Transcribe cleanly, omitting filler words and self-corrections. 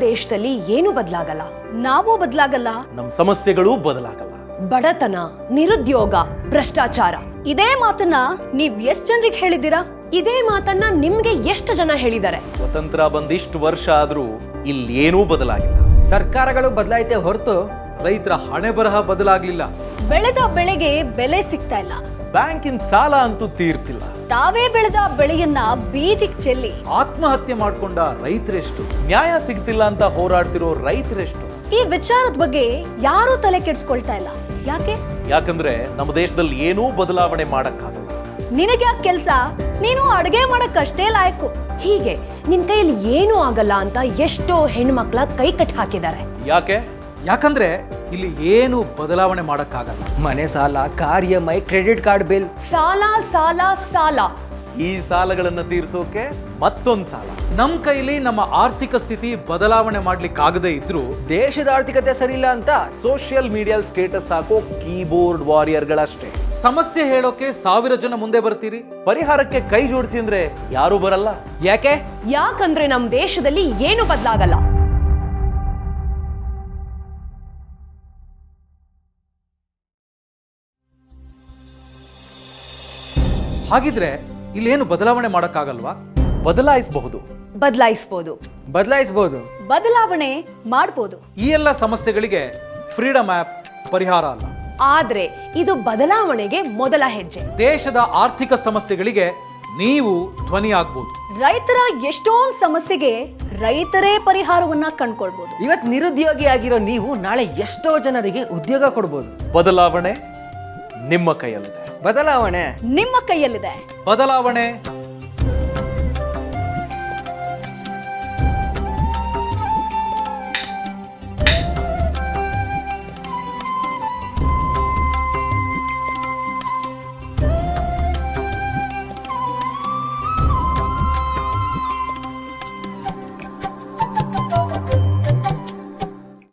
ದೇಶದಲ್ಲಿ ಏನು ಬದಲಾಗಲ್ಲ, ನಾವು ಬದಲಾಗಲ್ಲ, ನಮ್ಮ ಸಮಸ್ಯೆಗಳೂ ಬದಲಾಗಲ್ಲ. ಬಡತನ, ನಿರುದ್ಯೋಗ, ಭ್ರಷ್ಟಾಚಾರ. ಇದೇ ಮಾತನ್ನ ನೀವ್ ಎಷ್ಟ್ ಜನರಿಗೆ ಹೇಳಿದ್ದೀರಾ? ಇದೇ ಮಾತನ್ನ ನಿಮ್ಗೆ ಎಷ್ಟು ಜನ ಹೇಳಿದ್ದಾರೆ? ಸ್ವತಂತ್ರ ಬಂದಿಷ್ಟು ವರ್ಷ ಆದ್ರೂ ಇಲ್ಲಿ ಏನೂ ಬದಲಾಗಿಲ್ಲ. ಸರ್ಕಾರಗಳು ಬದಲಾಯಿತೆ ಹೊರತು ರೈತರ ಹಣೆ ಬರಹ ಬದಲಾಗ್ಲಿಲ್ಲ. ಬೆಳೆದ ಬೆಳೆಗೆ ಬೆಲೆ ಸಿಗ್ತಾ ಇಲ್ಲ. ಬ್ಯಾಂಕಿನ ಸಾಲ ಅಂತೂ ತೀರ್ತಿಲ್ಲ. ತಾವೇ ಬೆಳೆದ ಬೆಳೆಯನ್ನ ಬೀದಿಗೆ ಚೆಲ್ಲಿ ಆತ್ಮಹತ್ಯೆ ಮಾಡ್ಕೊಂಡ ರೈತರೆಷ್ಟು, ನ್ಯಾಯ ಸಿಗ್ತಿಲ್ಲ ಅಂತ ಹೋರಾಡ್ತಿರೋ ರೈತರೆಷ್ಟು. ಈ ವಿಚಾರದ ಬಗ್ಗೆ ಯಾರೂ ತಲೆ ಕೆಡಿಸ್ಕೊಳ್ತಾ ಇಲ್ಲ. ಯಾಕೆ? ಯಾಕಂದ್ರೆ ನಮ್ಮ ದೇಶದಲ್ಲಿ ಏನೂ ಬದಲಾವಣೆ ಮಾಡಕ್ಕಾಗಲ್ಲ. ನಿನಗ್ಯಾಕೆ ಕೆಲ್ಸ? ನೀನು ಅಡುಗೆ ಮಾಡಕ್ಕಷ್ಟೇ ಲಾಯ್ಕು. ಹೀಗೆ ನಿನ್ ಕೈಯಲ್ಲಿ ಏನೂ ಆಗಲ್ಲ ಅಂತ ಎಷ್ಟೋ ಹೆಣ್ಮಕ್ಳ ಕೈ ಕಟ್ ಹಾಕಿದ್ದಾರೆ. ಯಾಕಂದ್ರೆ ಇಲ್ಲಿ ಏನು ಬದಲಾವಣೆ ಮಾಡಕ್ಕಾಗಲ್ಲ. ಮನೆ ಸಾಲ, car EMI, credit card bill, ಸಾಲ ಸಾಲ ಸಾಲ. ಈ ಸಾಲಗಳನ್ನ ತೀರ್ಸೋಕೆ ಮತ್ತೊಂದ್ ಸಾಲ. ನಮ್ ಕೈಲಿ ನಮ್ಮ ಆರ್ಥಿಕ ಸ್ಥಿತಿ ಬದಲಾವಣೆ ಮಾಡ್ಲಿಕ್ಕಾಗದೇ ಇದ್ರು ದೇಶದ ಆರ್ಥಿಕತೆ ಸರಿಯಿಲ್ಲ ಅಂತ ಸೋಷಿಯಲ್ ಮೀಡಿಯಲ್ ಸ್ಟೇಟಸ್ ಹಾಕೋ ಕೀಬೋರ್ಡ್ ವಾರಿಯರ್ಗಳಷ್ಟೇ. ಸಮಸ್ಯೆ ಹೇಳೋಕೆ 1000 ಜನ ಮುಂದೆ ಬರ್ತೀರಿ, ಪರಿಹಾರಕ್ಕೆ ಕೈ ಜೋಡಿಸಿ ಅಂದ್ರೆ ಯಾರೂ ಬರಲ್ಲ. ಯಾಕಂದ್ರೆ ನಮ್ ದೇಶದಲ್ಲಿ ಏನು ಬದಲಾಗಲ್ಲ. ಹಾಗಿದ್ರೆ ಇಲ್ಲೇನು ಬದಲಾವಣೆ ಮಾಡಕ್ಕಾಗಲ್ವಾ? ಬದಲಾಯಿಸಬಹುದು, ಬದಲಾಯಿಸಬಹುದು, ಬದಲಾವಣೆ ಮಾಡ್ಬೋದು. ಈ ಎಲ್ಲ ಸಮಸ್ಯೆಗಳಿಗೆ ಫ್ರೀಡಮ್ ಆಪ್ ಪರಿಹಾರ ಅಲ್ಲ. ಆದ್ರೆ ಇದು ಬದಲಾವಣೆಗೆ ಮೊದಲ ಹೆಜ್ಜೆ. ದೇಶದ ಆರ್ಥಿಕ ಸಮಸ್ಯೆಗಳಿಗೆ ನೀವು ಧ್ವನಿ ಆಗ್ಬೋದು. ರೈತರ ಎಷ್ಟೊಂದು ಸಮಸ್ಯೆಗೆ ರೈತರೇ ಪರಿಹಾರವನ್ನ ಕಂಡ್ಕೊಳ್ಬಹುದು. ಇವತ್ತು ನಿರುದ್ಯೋಗಿ ಆಗಿರೋ ನೀವು ನಾಳೆ ಎಷ್ಟೋ ಜನರಿಗೆ ಉದ್ಯೋಗ ಕೊಡ್ಬೋದು. ಬದಲಾವಣೆ ನಿಮ್ಮ ಕೈಯಲ್ಲಿದೆ. ಬದಲಾವಣೆ ನಿಮ್ಮ ಕೈಯಲ್ಲಿದೆ. ಬದಲಾವಣೆ